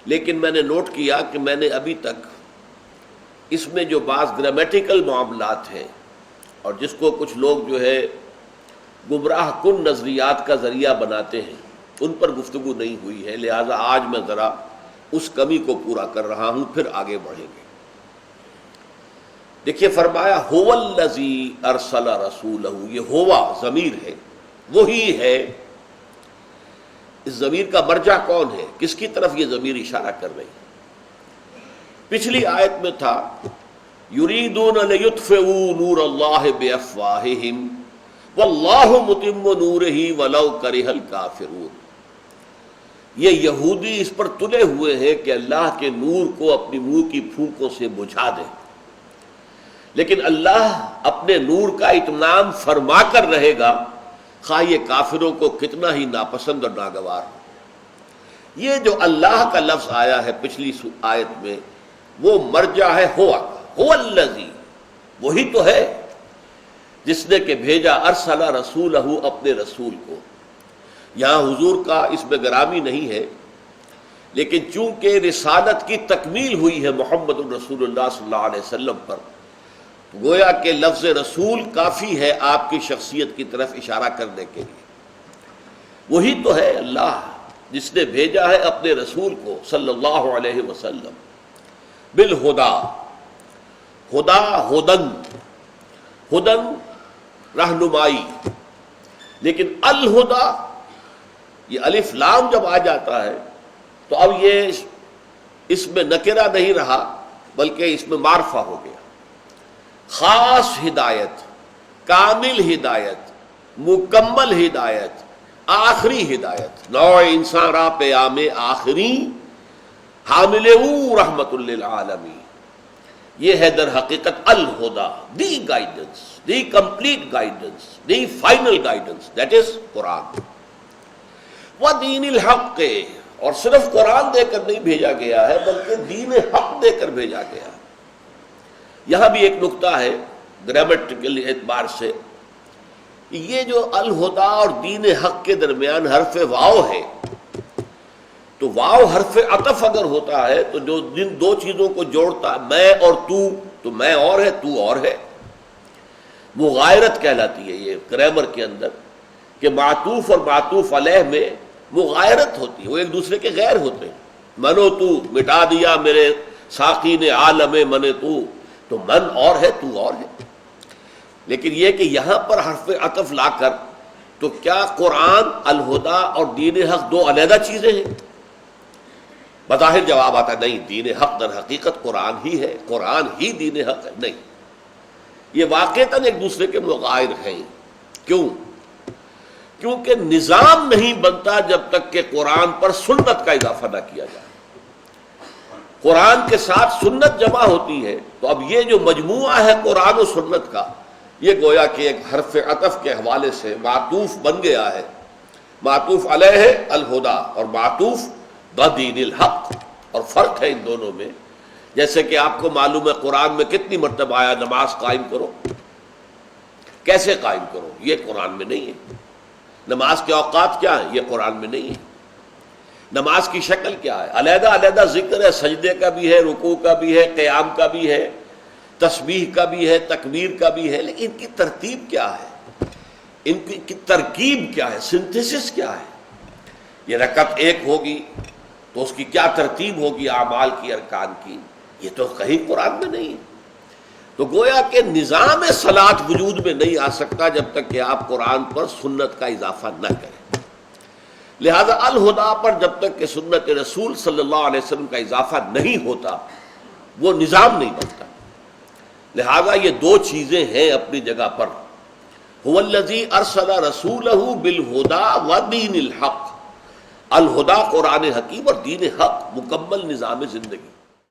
لیکن میں نے نوٹ کیا کہ میں نے ابھی تک اس میں جو بعض گرامیٹیکل معاملات ہیں اور جس کو کچھ لوگ جو ہے گمراہ کن نظریات کا ذریعہ بناتے ہیں ان پر گفتگو نہیں ہوئی ہے، لہٰذا آج میں ذرا اس کمی کو پورا کر رہا ہوں، پھر آگے بڑھیں گے۔ دیکھیے فرمایا هو الذی ارسل رسولہ، یہ ہوا ضمیر ہے، وہی ہے۔ اس ضمیر کا مرجع کون ہے؟ کس کی طرف یہ ضمیر اشارہ کر رہی ہے؟ پچھلی آیت میں تھا یریدون لیطفئوا نور اللہ بافواہہم واللہ متم نورہ ولو کرہ الکافرون۔ یہ یہودی اس پر تلے ہوئے ہیں کہ اللہ کے نور کو اپنی منہ کی پھونکوں سے بجھا دیں، لیکن اللہ اپنے نور کا اتمام فرما کر رہے گا، خواہ یہ کافروں کو کتنا ہی ناپسند اور ناگوار ہو۔ یہ جو اللہ کا لفظ آیا ہے پچھلی آیت میں، وہ مرجع ہے هو الذی، وہی تو ہے جس نے کہ بھیجا ارسل رسولہ، اپنے رسول کو۔ یہاں حضور کا اس میں گرامی نہیں ہے، لیکن چونکہ رسالت کی تکمیل ہوئی ہے محمد الرسول اللہ صلی اللہ علیہ وسلم پر، گویا کہ لفظ رسول کافی ہے آپ کی شخصیت کی طرف اشارہ کرنے کے لیے۔ وہی تو ہے اللہ جس نے بھیجا ہے اپنے رسول کو صلی اللہ علیہ وسلم بالہدا، ہدا ہدن رہنمائی، لیکن الہدا یہ الف لام جب آ جاتا ہے تو اب یہ اس میں نکرہ نہیں رہا بلکہ اس میں معرفہ ہو گیا۔ خاص ہدایت، کامل ہدایت، مکمل ہدایت، آخری ہدایت، نوع انسان را پیام آخری حامل او رحمت للعالمین۔ یہ ہے در حقیقت الہدا، the guidance, the complete guidance, the final guidance, that is Quran. وَدِینِ الْحَقِّ، اور صرف قرآن دے کر نہیں بھیجا گیا ہے بلکہ دین حق دے کر بھیجا گیا۔ یہاں بھی ایک نقطہ ہے گرامیٹیکل اعتبار سے، یہ جو الہدا اور دین حق کے درمیان حرف واو ہے، تو واو حرف عطف اگر ہوتا ہے تو جو جن دو چیزوں کو جوڑتا میں اور تو میں اور ہے، تو اور ہے، مغایرت کہلاتی ہے یہ گرامر کے اندر، کہ معطوف اور معطوف علیہ میں مغایرت ہوتی ہے، وہ ایک دوسرے کے غیر ہوتے ہیں۔ من و تو مٹا دیا میرے ساقی نے عالم من تو من اور ہے، تو اور ہے۔ لیکن یہ کہ یہاں پر حرف عطف لا کر، تو کیا قرآن، الہدا اور دین حق دو علیحدہ چیزیں ہیں؟ بظاہر جواب آتا ہے نہیں، دین حق در حقیقت قرآن ہی ہے، قرآن ہی دین حق ہے۔ نہیں، یہ واقعتاً ایک دوسرے کے مغایر ہیں۔ کیوں؟ کیونکہ نظام نہیں بنتا جب تک کہ قرآن پر سنت کا اضافہ نہ کیا جائے۔ قرآن کے ساتھ سنت جمع ہوتی ہے تو اب یہ جو مجموعہ ہے قرآن و سنت کا، یہ گویا کہ ایک حرف عطف کے حوالے سے معطوف بن گیا ہے۔ معطوف علیہ الہدا اور معطوف بدین الحق، اور فرق ہے ان دونوں میں۔ جیسے کہ آپ کو معلوم ہے قرآن میں کتنی مرتبہ آیا نماز قائم کرو، کیسے قائم کرو، یہ قرآن میں نہیں ہے۔ نماز کے اوقات کیا ہیں، یہ قرآن میں نہیں ہے۔ نماز کی شکل کیا ہے، علیحدہ علیحدہ ذکر ہے، سجدے کا بھی ہے، رکوع کا بھی ہے، قیام کا بھی ہے، تسبیح کا بھی ہے، تکبیر کا بھی ہے، لیکن ان کی ترتیب کیا ہے، ان کی ترکیب کیا ہے، سنتھیسس کیا ہے۔ یہ رکعت ایک ہوگی تو اس کی کیا ترتیب ہوگی اعمال کی، ارکان کی، یہ تو کہیں قرآن میں نہیں ہے۔ تو گویا کہ نظام صلاۃ وجود میں نہیں آ سکتا جب تک کہ آپ قرآن پر سنت کا اضافہ نہ کریں۔ لہذا الہدا پر جب تک کہ سنت رسول صلی اللہ علیہ وسلم کا اضافہ نہیں ہوتا وہ نظام نہیں بنتا۔ لہذا یہ دو چیزیں ہیں اپنی جگہ پر۔ هو الذی ارسل رسولہ بالہدا ودین الحق، الہدا قرآن حکیم اور دین حق، مکمل نظام زندگی۔